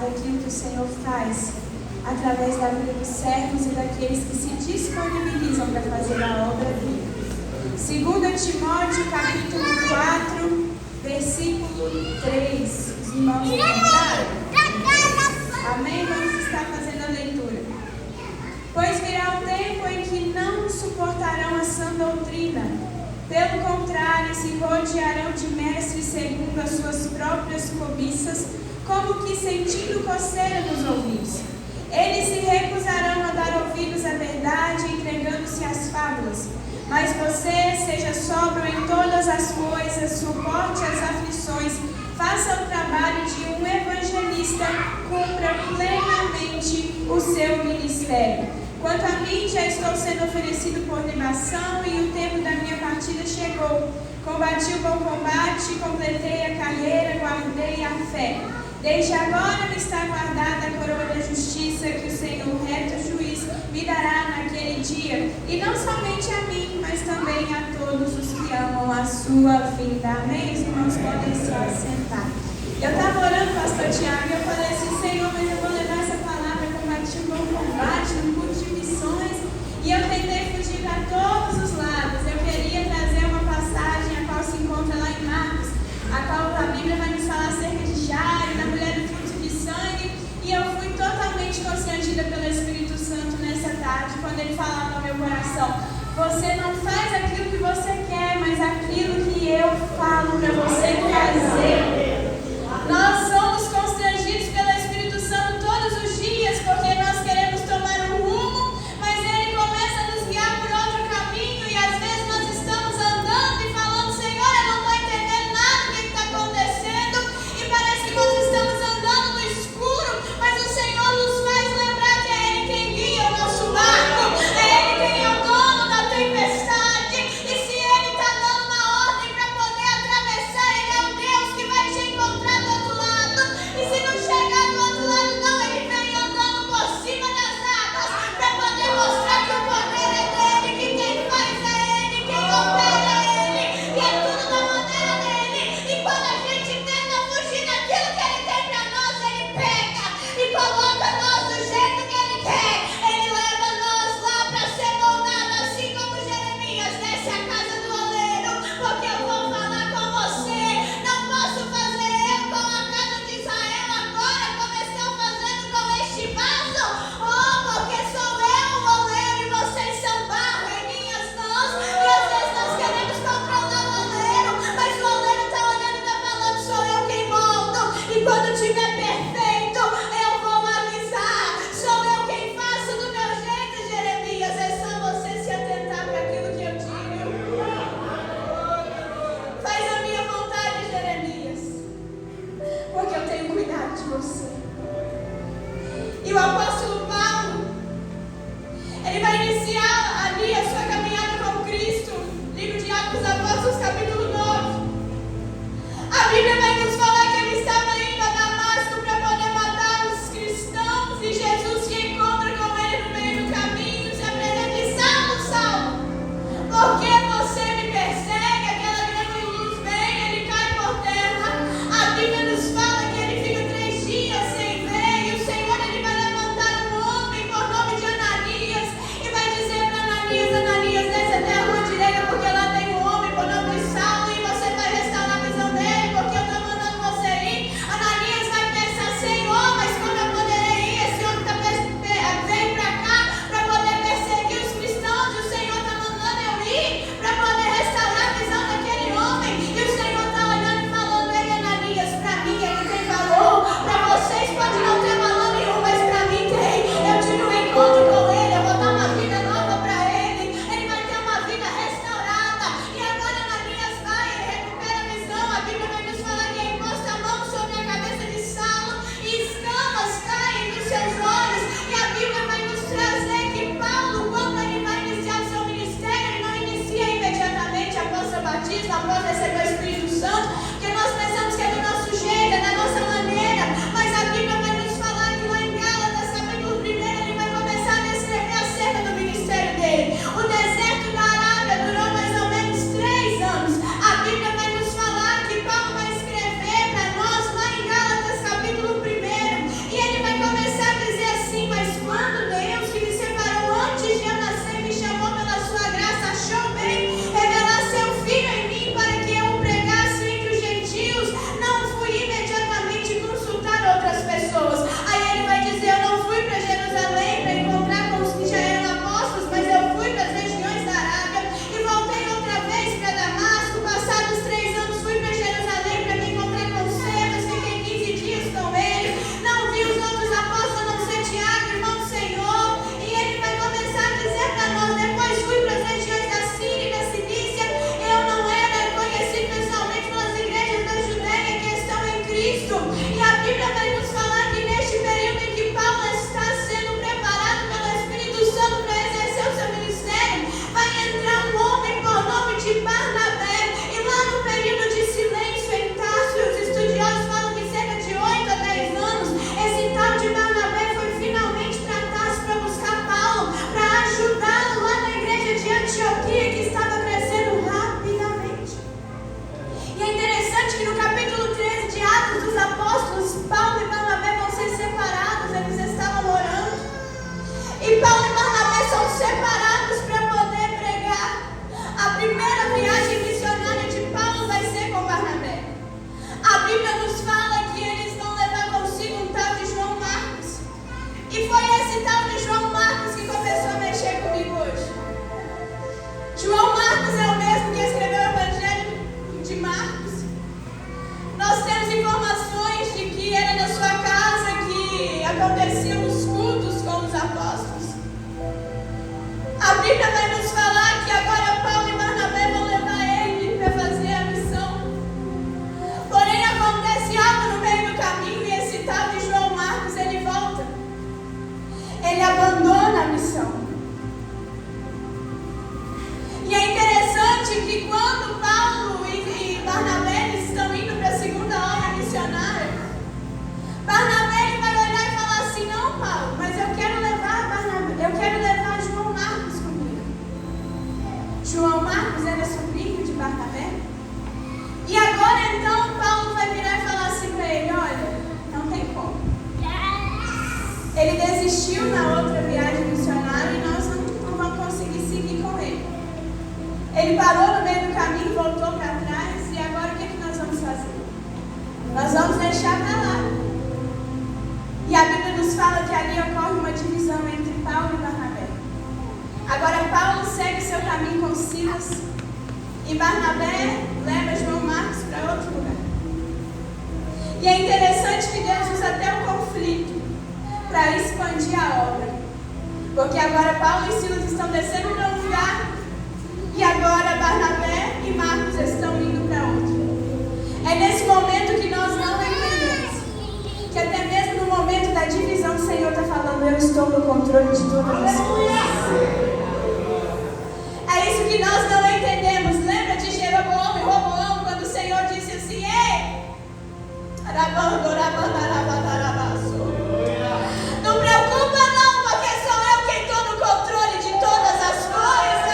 daquilo que o Senhor faz através da vida dos servos e daqueles que se disponibilizam para fazer a obra dele. 2 Timóteo capítulo 4, versículo 3. Os irmãos encontraram? Amém? Vamos estar fazendo a leitura. Pois virá o tempo em que não suportarão a sã doutrina. Pelo contrário, se rodearão de mestres segundo as suas próprias cobiças, como que sentindo coceira nos ouvidos. Eles se recusarão a dar ouvidos à verdade, entregando-se às fábulas. Mas você seja sóbrio em todas as coisas, suporte as aflições, faça o trabalho de um evangelista, cumpra plenamente o seu ministério. Quanto a mim, já estou sendo oferecido por libação e o tempo da minha partida chegou. Combati o bom combate, completei a carreira, guardei a fé. Desde agora me está guardada a coroa da justiça que o Senhor, reto juiz, me dará naquele dia. E não somente a mim, mas também a todos os que amam a sua vinda. Amém? Os irmãos podem se assentar. Eu estava orando, pastor Tiago, e eu falei assim, Senhor, mas eu vou levar essa palavra, combati o bom combate, no culto de missões, e eu tentei fugir para todos os lados. Eu queria trazer uma passagem a qual se encontra lá em Marcos, a qual a Bíblia vai nos falar acerca de Jairo, da mulher do fluxo de sangue, e eu fui totalmente constrangida pelo Espírito Santo nessa tarde, quando ele falava no meu coração, você não faz aquilo que você quer, mas aquilo que eu falo para você fazer. Nós somos constrangidos pelo Espírito Santo todos os dias, porque nós queremos tomar um rumo, mas ele começa a nos guiar por outro caminho, e às vezes nós estamos andando e falando, Senhor, eu não estou entendendo nada do que está acontecendo, e parece que nós estamos andando no escuro, mas o Senhor nos faz lembrar que é Ele quem guia o nosso barco, é Ele quem é o dono da tempestade, e se Ele está dando uma ordem para poder atravessar, Ele é o Deus aconteciam os cultos com os apóstolos. A Bíblia vai nos falar que agora Paulo e Barnabé vão levar ele para fazer a missão. Porém, acontece algo no meio do caminho e esse tal de João Marcos, ele volta. Ele abandona a missão. E é interessante que quando Paulo e Barnabé estão indo para a segunda obra missionária, Barnabé ele vai olhar e falar assim: não, Paulo, mas eu quero levar João Marcos comigo. João Marcos era sobrinho de Barnabé. E agora então Paulo vai virar e falar assim para ele: olha, não tem como. Ele desistiu na outra viagem missionária e nós não vamos conseguir seguir com ele. Ele parou no meio do caminho, voltou para trás, e agora o que nós vamos fazer? Nós vamos deixar para lá. E a Bíblia nos fala que ali ocorre uma divisão entre Paulo e Barnabé. Agora Paulo segue seu caminho com Silas e Barnabé leva João Marcos para outro lugar. E é interessante que Deus usa até o conflito para expandir a obra. Porque agora Paulo e Silas estão descendo para um lugar e agora Barnabé e Marcos estão indo para outro. É nesse momento que nós não entendemos que até mesmo no momento da divisão o Senhor está falando: eu estou no controle de todas as coisas. É isso que nós não entendemos. Lembra de Jeroboão e Roboão, quando o Senhor disse assim: ei, não preocupa não, porque sou eu quem estou no controle de todas as coisas.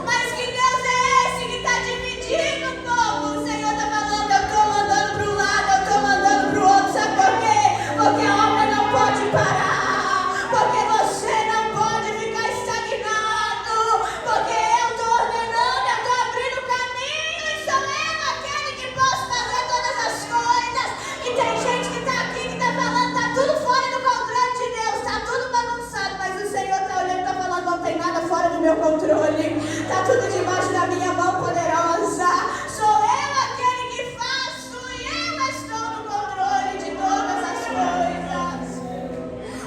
Mas que Deus é esse que está dividindo o povo? O Senhor está falando: eu estou mandando para um lado, eu estou mandando para o outro. Sabe por quê? Porque a obra não pode parar, porque você não pode ficar estagnado, porque eu estou ordenando, eu estou abrindo caminho e sou eu aquele que posso fazer todas as coisas. E tem gente que está aqui que está falando: está tudo fora do controle de Deus, está tudo bagunçado, mas o Senhor está olhando e está falando: não tem nada fora do meu controle, está tudo debaixo da minha mão poderosa. Sou eu aquele que faço e eu estou no controle de todas as coisas.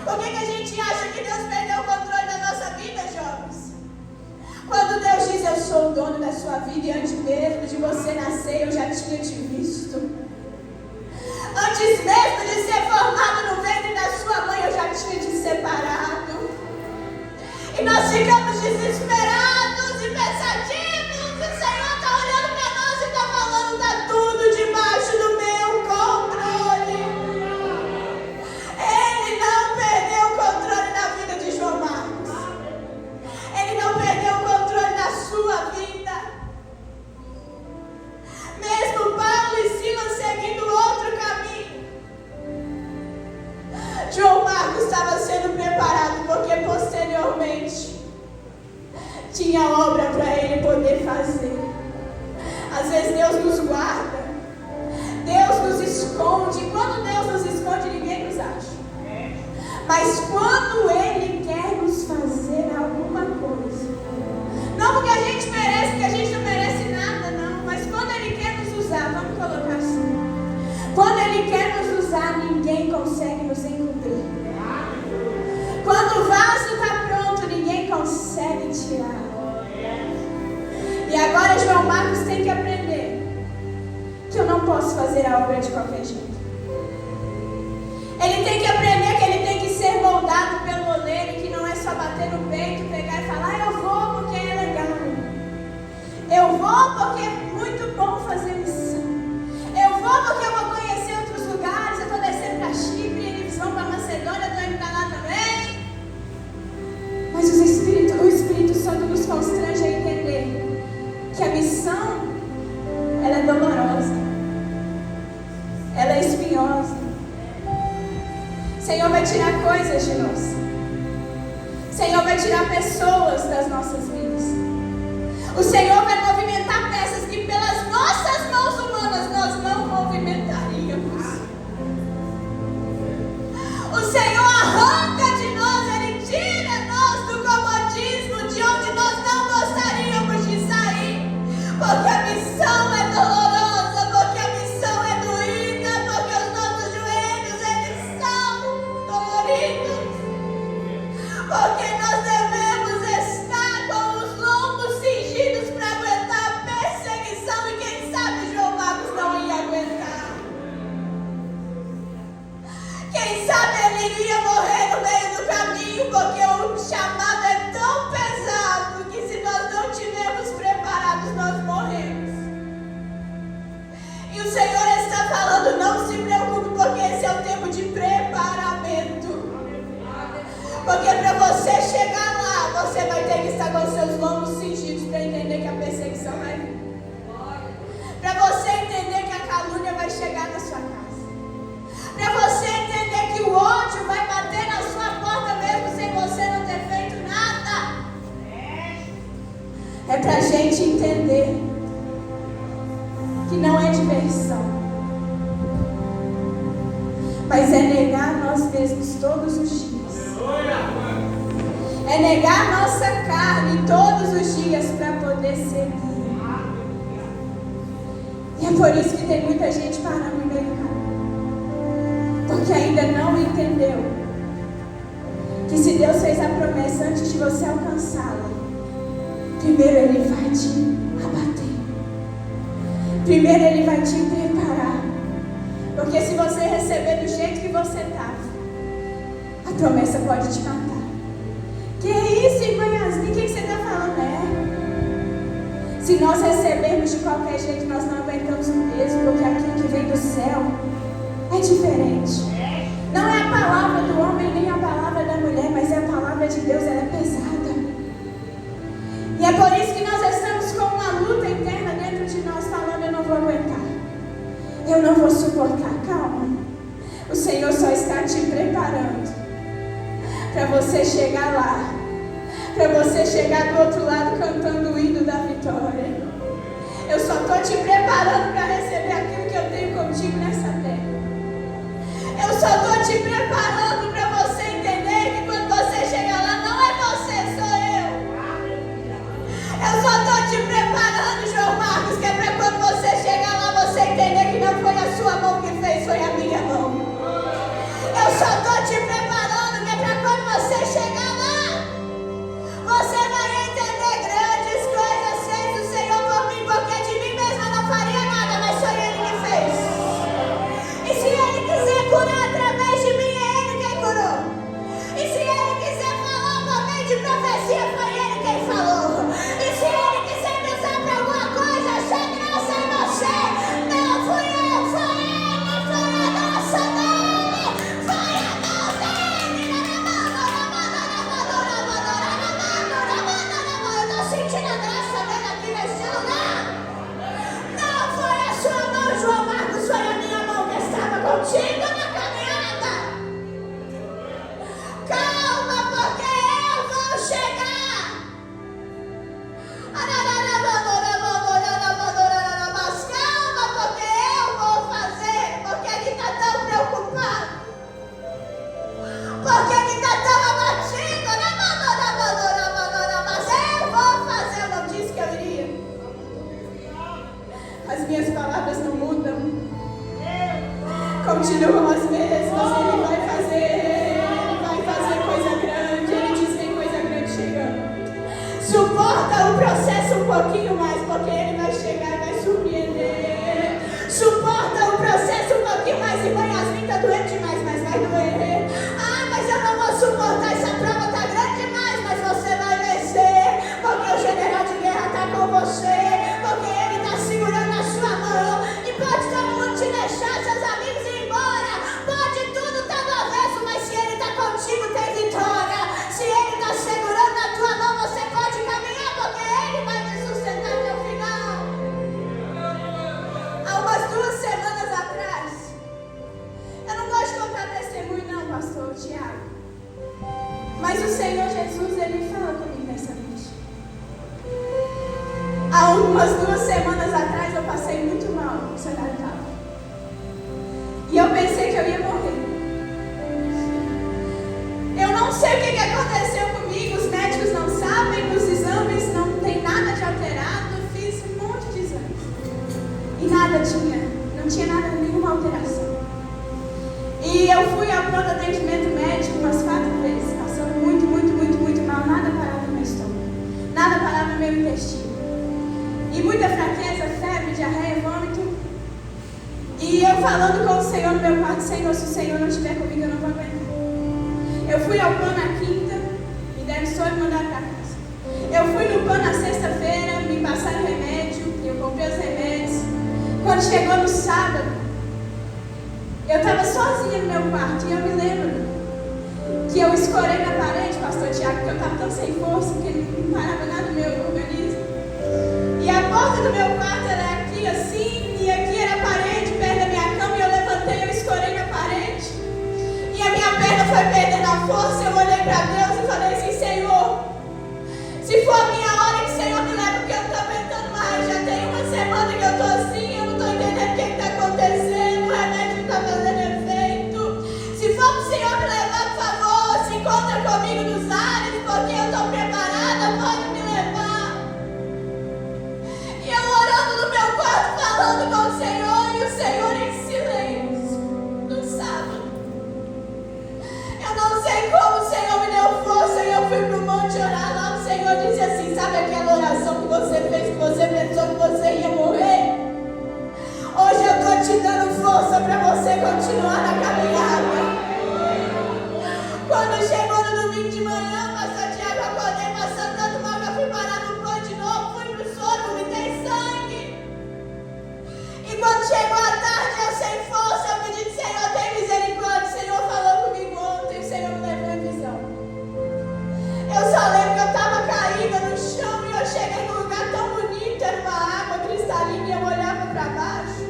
Por que a gente acha que Deus perdeu o controle da nossa vida, jovens? Quando Deus diz: eu sou o dono da sua vida e antes mesmo de você nascer eu já tinha te visto. Antes mesmo de ser formado no ventre da sua mãe eu já tinha te separado. E nós ficamos desesperados e pensativos. E o Senhor está olhando para nós e está falando: está tudo debaixo do meu controle. Ele não perdeu o controle da vida de João Marcos. Ele não perdeu o controle da sua vida. Mesmo Paulo e Silas seguindo outro caminho, João Marcos estava sendo preparado, porque posteriormente tinha obra para ele poder fazer. Às vezes Deus nos guarda, Deus nos esconde. Quando Deus nos esconde, ninguém nos acha. Mas quando Ele quer nos fazer alguma coisa, não porque a gente merece, porque a gente não merece nada, não, mas quando Ele quer nos usar, vamos colocar assim: quando Ele quer nos usar, ninguém consegue nos encobrir. Quando o vaso está pronto, ninguém consegue tirar. E agora João Marcos tem que aprender que eu não posso fazer a obra de qualquer jeito. Ele tem que aprender que ele tem que ser moldado pelo oleiro, e que não é só bater no peito, pegar e falar: eu vou porque é legal, eu vou porque é muito bom fazer missão, eu vou porque eu vou conhecer outros lugares, eu estou descendo para Chipre, eles vão para Macedônia, eu estou indo para lá também. Mas o Espírito Santo nos constrange a entender que a missão, ela é dolorosa, ela é espinhosa. O Senhor vai tirar coisas de nós. O Senhor vai tirar pessoas das nossas vidas. O Senhor vai movimentar peças que pelas nossas mãos humanas nós não movimentaríamos. O Senhor arranca de nós, Ele tira nós do comodismo de onde nós não gostaríamos de sair. Porque a missão é dolorosa, porque a missão é doída, porque os nossos joelhos, eles ele iria morrer no meio do caminho, porque o chamado é tão pesado que se nós não estivermos preparados, nós morremos. E o Senhor está falando, não se preocupe, porque esse é o tempo de preparamento. Porque para você chegar lá, você vai ter que estar com os seus lombos cingidos para entender que a perseguição vai vir. Para você entender que a calúnia vai chegar na sua casa. Para você entender que o ódio vai bater na sua porta mesmo sem você não ter feito nada. É para a gente entender que não é diversão, mas é negar nós mesmos todos os dias. É negar nossa carne todos os dias para poder seguir. E é por isso que tem muita gente parando no meio do caminho, porque ainda não entendeu que se Deus fez a promessa antes de você alcançá-la, primeiro Ele vai te abater. Primeiro Ele vai te preparar. Porque se você receber do jeito que você estava, a promessa pode te matar. Que isso, irmã Yasmin? O que você está falando? Se nós recebermos de qualquer jeito, nós não aguentamos o peso, porque aquilo que vem do céu é diferente. Não é a palavra do homem nem a palavra da mulher, mas é a palavra de Deus, ela é pesada. E é por isso que nós estamos com uma luta interna dentro de nós, falando, eu não vou aguentar, eu não vou suportar. Calma, o Senhor só está te preparando para você chegar lá, para você chegar do outro lado cantando o hino da vitória. Eu só estou te preparando para receber aquilo que eu tenho contigo nessa terra. Eu só estou te preparando para você entender que quando você chegar lá, não é você, sou eu. Eu só estou te preparando, João Marcos, que é para quando você chegar lá, você entender que não foi a sua mão que fez, foi a minha mão. Eu só estou te preparando, que é para quando você chegar lá, você vai entender grandes coisas fez o Senhor por mim, porque de mim mesma não faria nada, mas foi Ele que fez. E se Ele quiser curar através de mim, é Ele quem curou. E se Ele quiser falar por meio de profecia, foi Ele quem falou. E se Ele quiser me usar para alguma coisa, achar graça em você, não fui eu, foi Ele, foi a graça dele, foi a mão dele. Eu estou sentindo a graça dele aqui nesse lugar. Não foi a sua mão, João Marcos, foi a minha mão que estava contigo na caminhada. Calma, porque eu vou chegar. Calma, porque eu vou fazer. Porque ele está tão preocupado. Porque ele está tão abatido. Mas eu vou fazer. Eu não disse que eu iria. As minhas palavras não mudam. Continuam as mesmas. Ele vai fazer coisa grande. Ele diz: vem coisa grande chegando. Suporta o processo um pouquinho mais, porque ele vai chegar e vai surpreender. Suporta o processo um pouquinho mais. Irmã Yasmin está doendo demais, mas vai doer. Ah, mas eu não vou suportar, essa prova está grande demais, mas você vai vencer, porque o general de guerra está com você, porque ele está segurando a sua mão. E pode todo mundo te deixar, seus amigos ir embora, pode tudo estar do avesso, mas se ele está contigo, tem vitória. Se ele está segurando a tua mão, você pode caminhar, porque ele vai te sustentar até o final. Há umas 2 semanas atrás, eu não gosto de contar testemunho não, pastor Tiago, mas o Senhor Jesus, Ele fala comigo nessa noite. Há umas 2 semanas atrás eu passei muito mal no cenário tal. E eu pensei que eu ia morrer. Eu não sei o que aconteceu comigo, os médicos não sabem, nos exames não tem nada de alterado, eu fiz um monte de exames. E nada não tinha nada, nenhuma alteração. E eu fui ao pronto atendimento médico umas 4 vezes, passando muito mal, nada parava no meu estômago, nada parava no meu intestino. E muita fraqueza, febre, diarreia, vômito. E eu falando com o Senhor no meu quarto: Senhor, se o Senhor não estiver comigo, eu não vou aguentar. Eu fui ao PAN na quinta, me deram só e mandaram para casa. Eu fui no PAN na sexta-feira, me passaram remédio, eu comprei os remédios. Quando chegou no sábado, eu estava sozinha no meu quarto e eu me lembro que eu escorei na parede, pastor Tiago, porque eu estava tão sem força que ele não parava nada no meu organismo. E a porta do meu quarto era aqui assim, e aqui era a parede, perto da minha cama, e eu levantei, eu escorei na parede. E a minha perna foi perdendo a força, eu olhei para Deus e falei assim, Senhor, se for a minha hora que o Senhor me leva, porque eu não estou aguentando mais, já tem uma semana que eu estou assim, eu não estou entendendo o que está acontecendo, o remédio não está fazendo efeito. Se for para o Senhor me levar, por favor, se encontra comigo nos ares, porque eu estou preparada, pode me levar. E eu orando no meu quarto, falando com o Senhor, e o Senhor em silêncio, no sábado. Eu não sei como o Senhor me deu força, e eu fui para o monte orar lá, o Senhor disse assim, sabe aquela oração que você fez, que você pensou que você ia morrer? Hoje eu estou te dando força para você continuar na caminhada. Quando chegou no domingo de manhã, pastor Tiago, acordei passando tanto mal que eu fui parar no PAN de novo, fui pro soro, vomitei sangue. E quando chegou a tarde, eu sem força, eu pedi, Senhor, tem misericórdia. O Senhor falou comigo ontem, o Senhor me levou em visão. Eu só lembro que eu estava caída no chão e eu cheguei num lugar tão bonito, era uma água cristalina e eu olhava para baixo.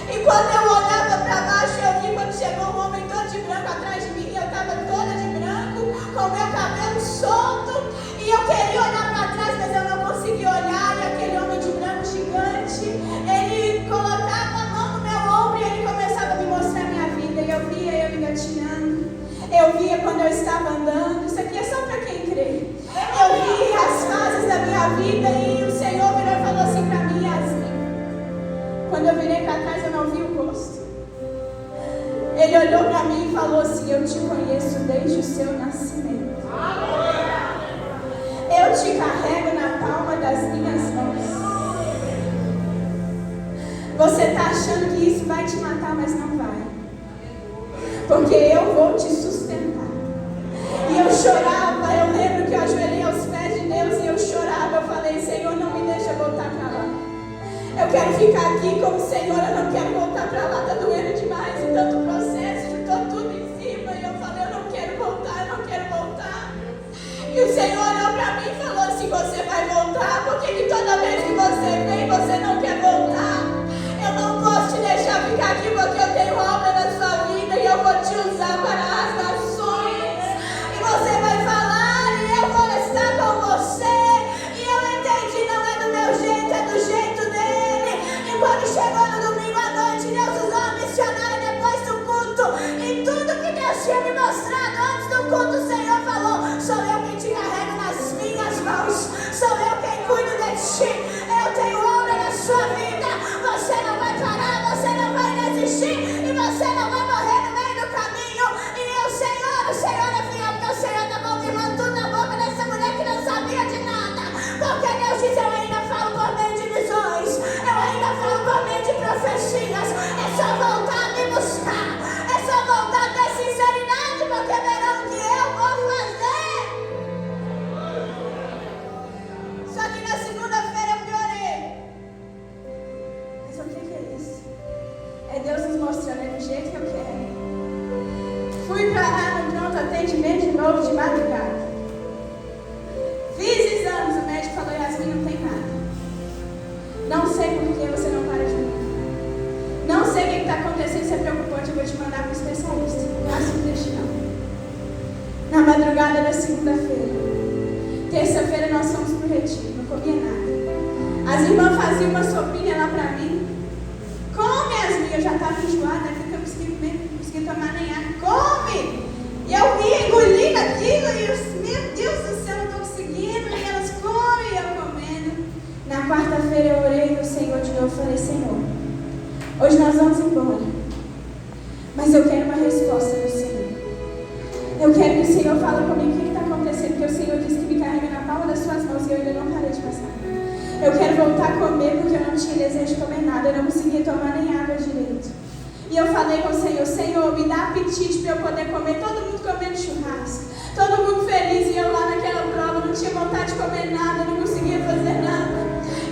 E quando eu olhava para baixo, eu vi quando chegou um homem todo de branco atrás de mim, eu estava toda de branco, com meu cabelo solto, e eu queria olhar para trás, mas eu não conseguia olhar, e aquele homem de branco gigante, ele colocava a mão no meu ombro e ele começava a me mostrar a minha vida, e eu via eu engatinhando, eu via quando eu estava andando, isso aqui é só para quem crê. Eu vi as fases da minha vida e o Senhor virou e falou assim para mim, Yasmin. Quando eu virei para trás, eu não vi o rosto. Ele olhou para mim e falou assim, eu te conheço desde o seu nascimento. Eu te carrego na palma das minhas mãos. Você está achando que isso vai te matar, mas não vai. Porque eu vou te sustentar. E eu chorava, eu lembro que eu ajoelhei aos pés de Deus e eu chorava. Eu falei, Senhor, não me deixa voltar para lá. Eu quero ficar aqui como Senhor, eu não quero voltar para lá, está doendo demais. E tanto processo, juntou tudo em cima. E eu falei, eu não quero voltar, eu não quero voltar. E o Senhor olhou para mim e falou assim, você vai voltar? Por que toda vez que você vem, você não quer voltar? Eu não posso te deixar ficar aqui porque eu tenho obra na sua vida e eu vou te usar para as nações. E você vai falar e eu vou estar com você. E eu entendi, não é do meu jeito, é do jeito dele. E quando chegou no domingo à noite, Deus usou a missionária depois do culto. E tudo que Deus tinha me mostrado antes do culto, o Senhor falou, sou eu quem te carrego nas minhas mãos. Sou eu quem cuido de ti. Eu tenho obra na sua vida. Você não vai parar, você não vai desistir. E você não vai morrer no meio do caminho. E o Senhor é fiel, porque o Senhor está confirmando tudo na boca dessa mulher que não sabia de nada. Porque Deus diz, eu ainda falo por meio de visões. Eu ainda falo por meio de profecias. É só voltar a me buscar. É só voltar a ter sinceridade, porque verão o que eu vou fazer. Só que na segunda-feira eu piorei. Mas o que é isso? É Deus nos mostrando, é do jeito que eu quero. Fui parar no pronto atendimento de novo de madrugada. Fiz exames, o médico falou, Yasmin, não tem nada. Não sei por que você não para de mim. Não sei o que está acontecendo, você é preocupante, eu vou te mandar para o especialista. Gastrointestinal. Na madrugada da segunda-feira. Terça-feira nós fomos para o retiro, não comia nada. As irmãs faziam uma sopinha lá para mim. Come, Yasmin, eu já estava enjoada, porque eu não conseguia tomar nem água. Come! E eu ia engolindo aquilo e eu, meu Deus do céu, não estou conseguindo. E elas comem e eu comendo. Na quarta-feira eu orei no Senhor de novo e falei, Senhor, hoje nós vamos embora. Mas eu quero uma resposta do Senhor. Eu quero que o Senhor fale comigo o que está acontecendo, porque o Senhor disse que me carrega na palma das suas mãos e eu ainda não parei de passar. Eu quero voltar a comer porque eu não tinha desejo de comer nada, eu não conseguia tomar nem água direito. E eu falei com o Senhor, Senhor, me dá apetite para eu poder comer, todo mundo comendo churrasco, todo mundo feliz, e eu lá naquela prova, não tinha vontade de comer nada, não conseguia fazer nada.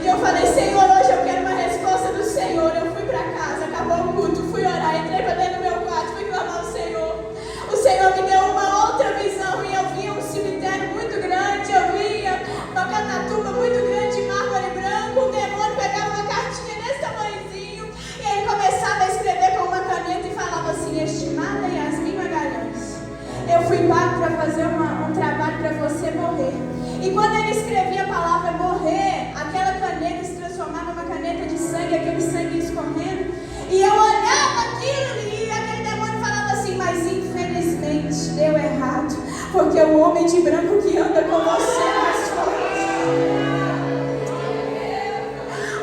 E eu falei, Senhor, hoje eu quero uma resposta do Senhor. Eu fui para casa, acabou o culto, fui orar, entrei para dentro do meu quarto, fui clamar ao Senhor. O Senhor me deu uma outra visão, e eu via um cemitério muito grande, eu via uma catatuba muito grande de mármore branco. O demônio pegava uma cartinha desse tamanhozinho, e ele começava a escrever com uma caneta e falava assim, estimada Yasmin Magalhães, eu fui pago para fazer um trabalho para você morrer. E quando ele escrevia a palavra morrer, aquela caneta se transformava numa caneta de sangue, aquele sangue escorrendo. E eu olhava aquilo e aquele demônio falava assim, mas infelizmente deu errado, porque o homem de branco que anda com você é mais forte.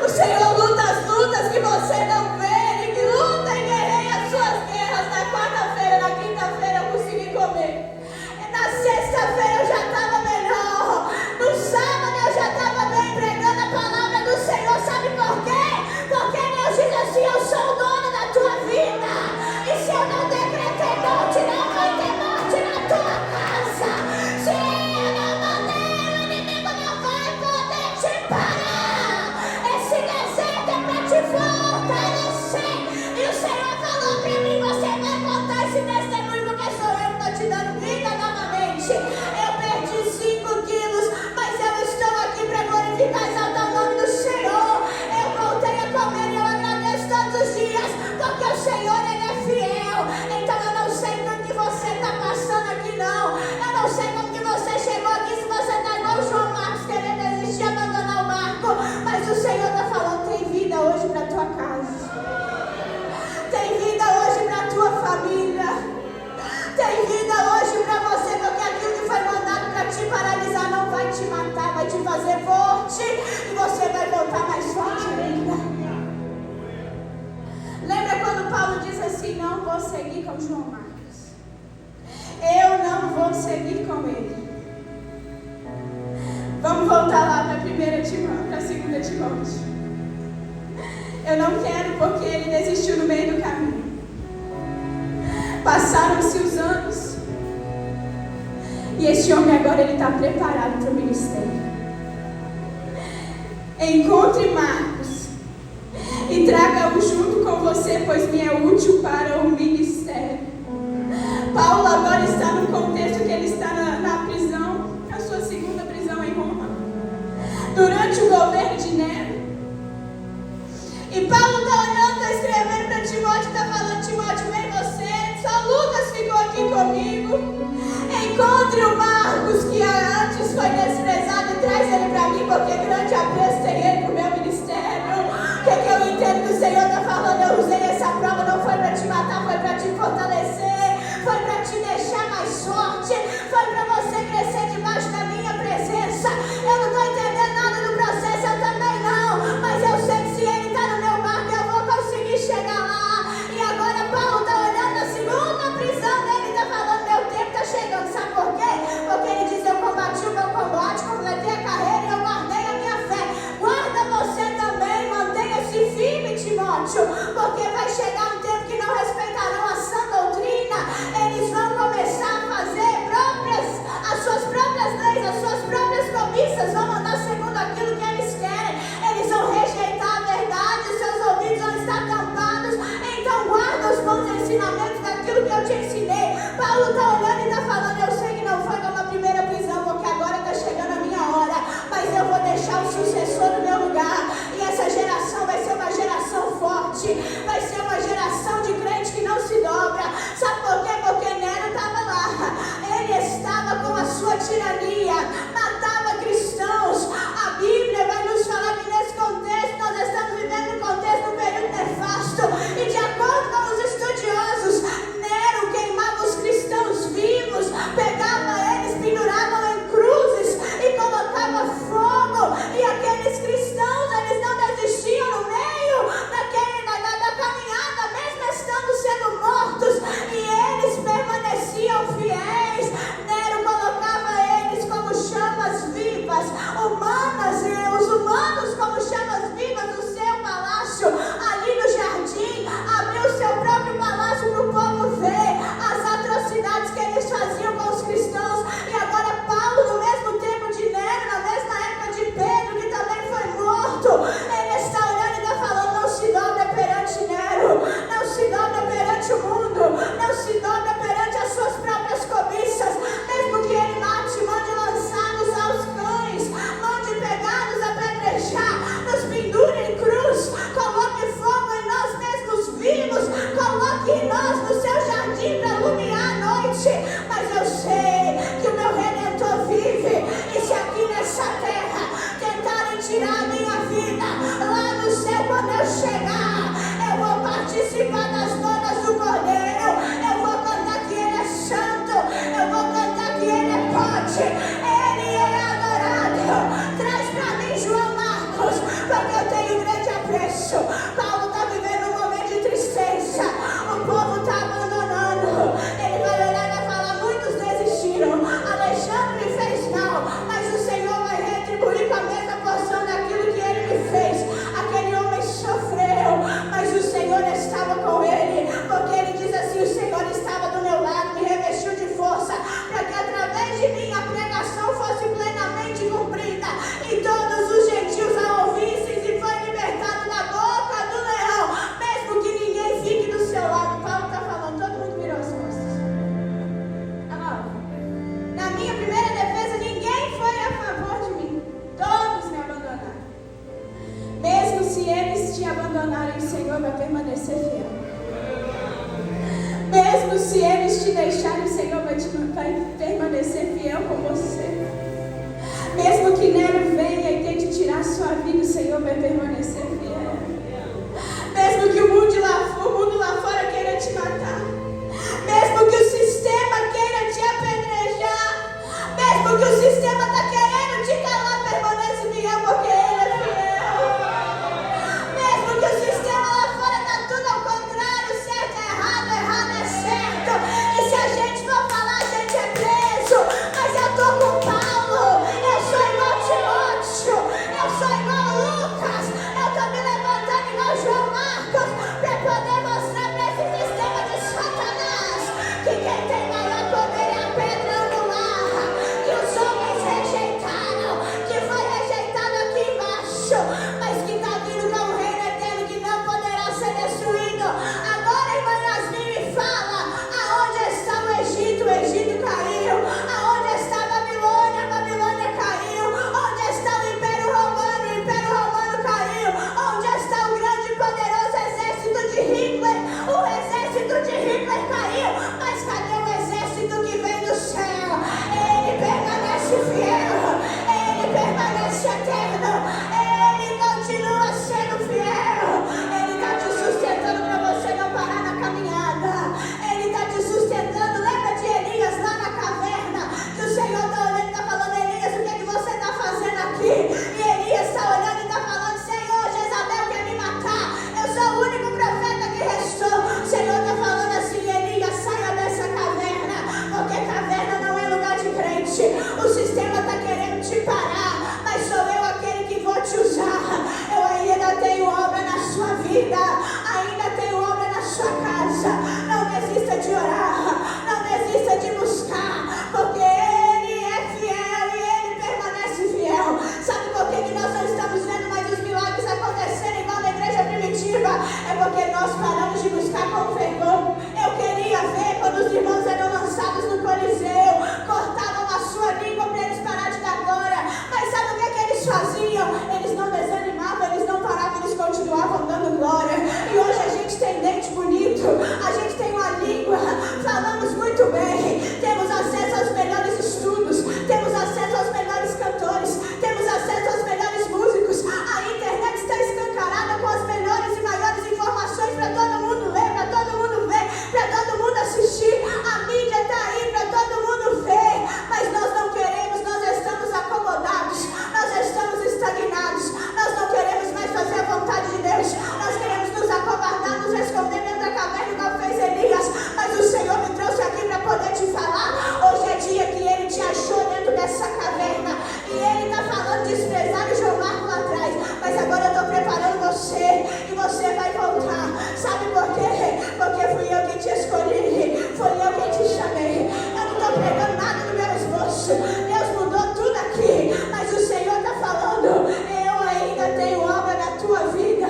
O Senhor luta as lutas que você não vê, Ele luta e guerreia as suas guerras. Na quarta-feira, na quinta-feira eu consegui comer. Na sexta-feira eu já estava melhor. No sábado eu já estava bem pregando a palavra do Senhor. Sabe por quê? Porque Deus diz assim, eu sou o dono da tua vida. E se eu não decretei morte, não vai ter morte na tua casa. Se eu não mandei, o inimigo não vai poder te parar. Esse deserto é para te fortalecer. E o Senhor falou para mim, você vai contar esse testemunho, porque sou eu que estou te dando vida novamente. Eu perdi 5 quilos, mas eu estou aqui para glorificar e exaltar o nome do Senhor. Eu voltei a comer e eu agradeço todos os dias, porque o Senhor, Ele é fiel. Então eu não sei como que você está passando aqui, não. Eu não sei como que você chegou aqui, se você está igual o João Marcos, querendo desistir e abandonar o barco. Mas o Senhor está falando, tem vida hoje para a tua casa. Tem vida hoje para a tua família. Tem vida hoje para você, porque aquilo que foi mandado para te paralisar não vai te matar, vai te fazer forte e você vai voltar mais forte ainda. Lembra quando Paulo diz assim, não vou seguir com João Marcos. Eu não vou seguir com ele. Vamos voltar lá para 2 Timóteo. Eu não quero porque ele desistiu no meio do caminho. Passaram-se os anos e este homem agora ele está preparado para o ministério. Encontre Marcos e traga-o junto com você, pois me é útil para o ministério. Paulo agora está no contexto que ele está na prisão, a sua segunda prisão em Roma, durante o governo de Nero. E Paulo está olhando, está escrevendo para Timóteo, está falando, Timóteo, vem você, só Lucas ficou aqui comigo. Encontre o Marcos, que antes foi desprezado, e traz ele para mim, porque grande apreço tem ele para o meu ministério. O que eu entendo que o Senhor está falando? Eu usei essa prova, não foi para te matar, foi para te fortalecer, foi para te deixar mais forte, foi para você crescer debaixo da minha presença. Eu não estou entendendo nada do processo, eu também não, mas eu sei que se ele está no meu barco, eu vou conseguir chegar lá. E agora Paulo está olhando a segunda prisão dele, está falando, meu tempo está chegando, sabe por quê? Porque ele diz, eu combati o meu combate, completei a carreira e eu guardei a minha fé. Guarda você também, mantenha-se firme, Timóteo, porque vai chegar um tempo que não respeitarão a sã doutrina. Eles vão começar a fazer as suas próprias leis, as suas próprias cobiças, vão andar segundo aquilo que eles querem. Eles vão rejeitar a verdade, seus ouvidos vão estar tampados. Então guarda os bons ensinamentos daquilo que eu te ensinei. Paulo está olhando e está falando, eu sei que não foi como a primeira prisão, porque agora está chegando a minha hora, mas eu vou deixar o sucessor no meu lugar. E essa geração vai ser uma geração forte, vai ser uma geração de crente que não se dobra. Sabe por quê? Porque Nero estava lá, ele estava com a sua tirania, matava cristãos. A Bíblia vai nos falar que nesse contexto, nós estamos vivendo um contexto, um período nefasto, e de acordo com os estudiosos, Nero queimava os cristãos vivos, pegava eles, pendurava em cruzes e colocava fogo, e aqueles cristãos, eles não desistiam no meio da caminhada, mesmo estando sendo mortos, e eles permaneciam fiéis. Nero colocava eles Mesmo se eles te deixarem, o Senhor vai permanecer fiel com você. Mesmo que Nero venha e tente tirar a sua vida, o Senhor vai permanecer fiel. Mesmo que o mundo lá fora queira te matar, mesmo que o sistema queira te apedrejar, mesmo que o sistema está querendo te calar, permanece fiel, porque Ele é fiel. Mesmo que o sistema lá fora está tudo ao contrário, certo é errado, errado é certo, e se a gente for falar, a gente é preso. Mas eu estou com Paulo, eu sou igual Timóteo, eu sou igual Lucas, eu estou me levantando igual João Marcos, para poder mostrar para esse sistema de Satanás que quem tem maior poder é a pedra angular, que os homens rejeitaram, que foi rejeitado aqui embaixo, mas que está vindo com um reino eterno que não poderá ser destruído. Agora, irmã Yasmin, me fala, aonde está o Egito? O Egito caiu. Aonde está a Babilônia? A Babilônia caiu. Onde está o Império Romano? O Império Romano caiu. Onde está o grande e poderoso exército de Hitler? O exército de Hitler caiu. Mas cadê o exército que vem do céu? Ele permanece fiel. Ele permanece eterno. Ele continua sendo fiel. Ele está te sustentando para você não parar na caminhada. Ele está te sustentando. Lembra de Elias lá na caverna? Que o Senhor está olhando e está falando: Elias, o que é que você está fazendo aqui? E Elias está olhando e está falando: Senhor, Jezabel quer me matar. Eu sou o único profeta que restou. O Senhor está falando assim: Elias, saia dessa caverna, porque caverna não é lugar de crente. O sistema está querendo te parar, mas sou eu aquele que vou te usar. Eu ainda tenho obra na sua vida, ainda tenho obra na sua casa. Não desista de orar, não desista de buscar, porque Ele é fiel e Ele permanece fiel. Sabe por que nós não estamos vendo mais os milagres acontecerem igual na igreja primitiva? É porque nós paramos de buscar com fervor. Eu queria ver quando os irmãos eram lançados no Coliseu, cortavam a sua língua para eles parar de dar glória. Mas sabe o que eles faziam? Eles não desanimavam, eles não paravam, eles continuavam dando glória. E hoje a gente tem dente bonito, a gente tem uma língua, falamos muito bem, temos acesso aos melhores estudos, temos acesso aos melhores cantores, temos acesso aos melhores músicos. A internet está escancarada com as melhores e maiores informações para todo mundo ler, para todo mundo ver, para todo mundo assistir. A mídia está aí para todo mundo ver, mas nós não queremos, nós estamos acomodados, nós estamos estagnados, nós não queremos mais fazer a vontade de Deus, nós queremos nos acovardar, nos esconder dentro da caverna igual fez Elias. Mas o Senhor me trouxe aqui para poder te falar. Hoje é dia que Ele te achou dentro dessa caverna, e Ele está falando de desprezar o João Marco lá atrás, mas agora eu estou preparando você, e você vai voltar. Sabe por quê? Porque fui eu que te escolhi, foi eu que te chamei. Eu não estou pregando nada no meu esboço, Deus mudou tudo aqui, mas o Senhor está falando: eu ainda tenho obra na tua vida.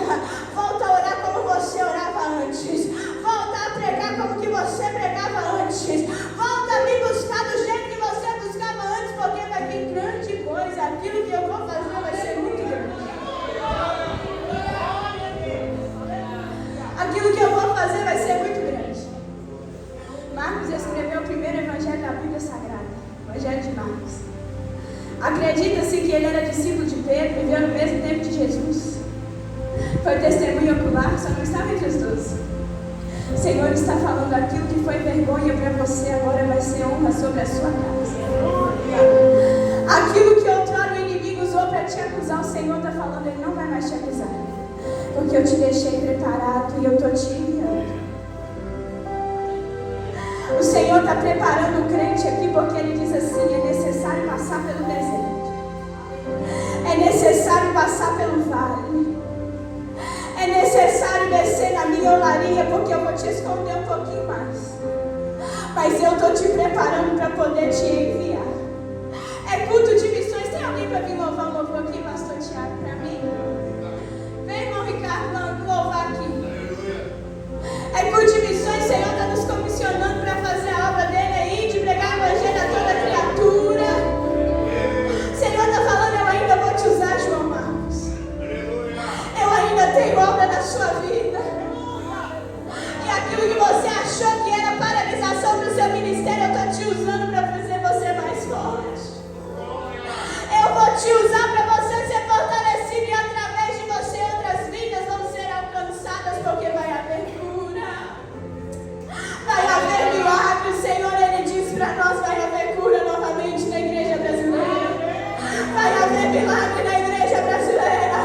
Volta a orar como você orava antes, volta a pregar como que você pregava antes, volta a me buscar do jeito que você buscava antes, porque vai vir grande coisa. Aquilo que eu vou fazer vai ser muito grande. Aquilo que eu vou fazer vai ser muito grande. Marcos escreveu o primeiro evangelho da Bíblia Sagrada, Evangelho de Marcos. Acredita-se que ele era discípulo de Pedro, viveu no mesmo tempo de Jesus. Foi testemunha ocular, só não estava entre os 12. O Senhor está falando: aquilo que foi vergonha para você agora vai ser honra sobre a sua casa. Aquilo que outrora o inimigo usou para te acusar, o Senhor está falando: Ele não vai mais te acusar, porque eu te deixei preparado e eu estou te enviando. O Senhor está preparando o crente aqui, porque Ele diz assim: é necessário passar pelo deserto, é necessário passar pelo vale, é necessário descer na minha olaria, porque eu vou te esconder um pouquinho mais, mas eu estou te preparando para poder te enviar. É culto de missões. Tem alguém para vir louvar um louvor aqui, pastor Tiago, para mim? Vem, irmão Ricardo, louvar aqui. É culto de missões. O Senhor está nos comissionando para fazer a obra dele aí, de pregar o evangelho a toda criatura. O Senhor está falando: eu ainda vou te usar, João Marcos. Eu ainda tenho obra na sua vida. E aquilo que você achou que era para seu ministério, eu estou te usando para fazer você mais forte. Eu vou te usar para você ser fortalecido e através de você outras vidas vão ser alcançadas, porque vai haver cura. Vai haver milagre. O Senhor, Ele diz para nós, vai haver cura novamente na igreja brasileira. Vai haver milagre na igreja brasileira.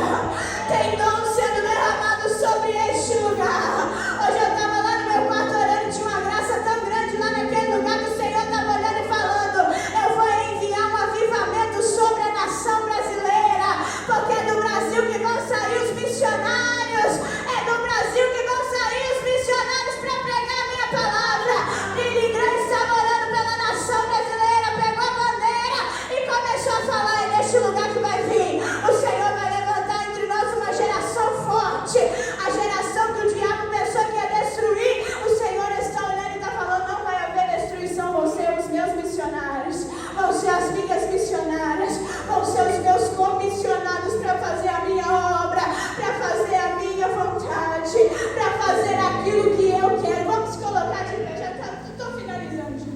Tem dom sendo derramado sobre este lugar. Hoje eu estava lá no meu quarto orando, tinha uma graça tão grande lá naquele lugar que o Senhor estava olhando e falando: eu vou enviar um avivamento sobre a nação brasileira, porque é do Brasil que vão sair os missionários, é do Brasil que vão sair os missionários para pregar a minha palavra. Billy Graham estava orando pela nação brasileira, pegou a bandeira e começou a falar: é neste lugar que vai vir. O Senhor vai levantar entre nós uma geração forte, a geração que o diabo pensou que ia destruir. O Senhor está olhando e está falando: não vai haver destruição, vão ser os meus missionários, vão ser as minhas missionárias, vão ser os meus comissionados para fazer a minha obra, para fazer a minha vontade, para fazer aquilo que eu quero. Vamos colocar de pé, já estou finalizando já.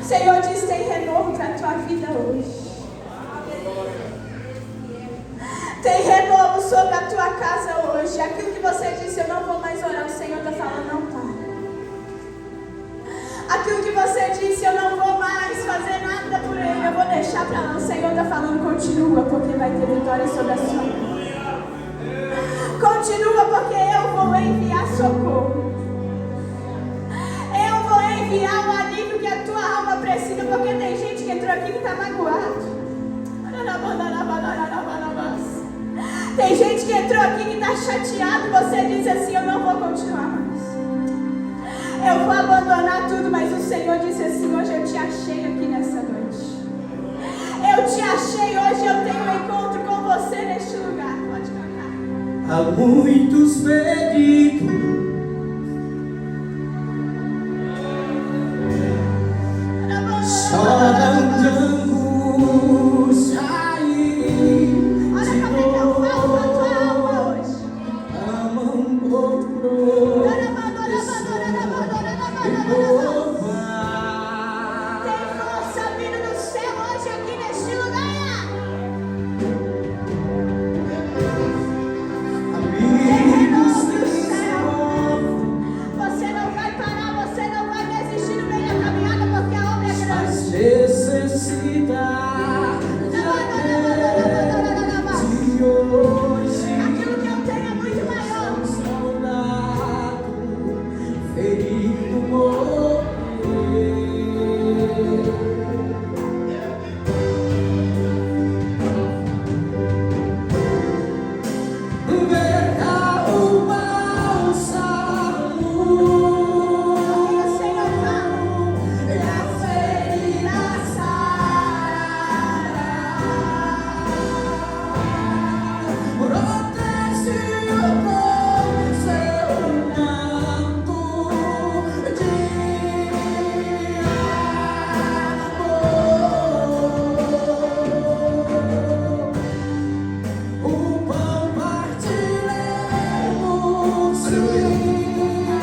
Senhor diz: tem renovo para a tua vida hoje. Tem renovo sobre a tua casa hoje. Aquilo que você disse: eu não vou mais orar, o Senhor está falando: não para. Aquilo que você disse: eu não vou mais fazer nada por ele, eu vou deixar para lá, o Senhor está falando: continua, porque vai ter vitória sobre a sua vida. Continua, porque eu vou enviar socorro. Eu vou enviar o alívio que a tua alma precisa, porque tem gente que entrou aqui que está magoado. Tem gente que entrou aqui que está chateado. Você disse assim: eu não vou continuar mais, eu vou abandonar tudo. Mas o Senhor disse assim: hoje eu te achei aqui nessa noite. Eu te achei hoje, eu tenho um encontro com você neste lugar. Pode cantar. Há muitos feridos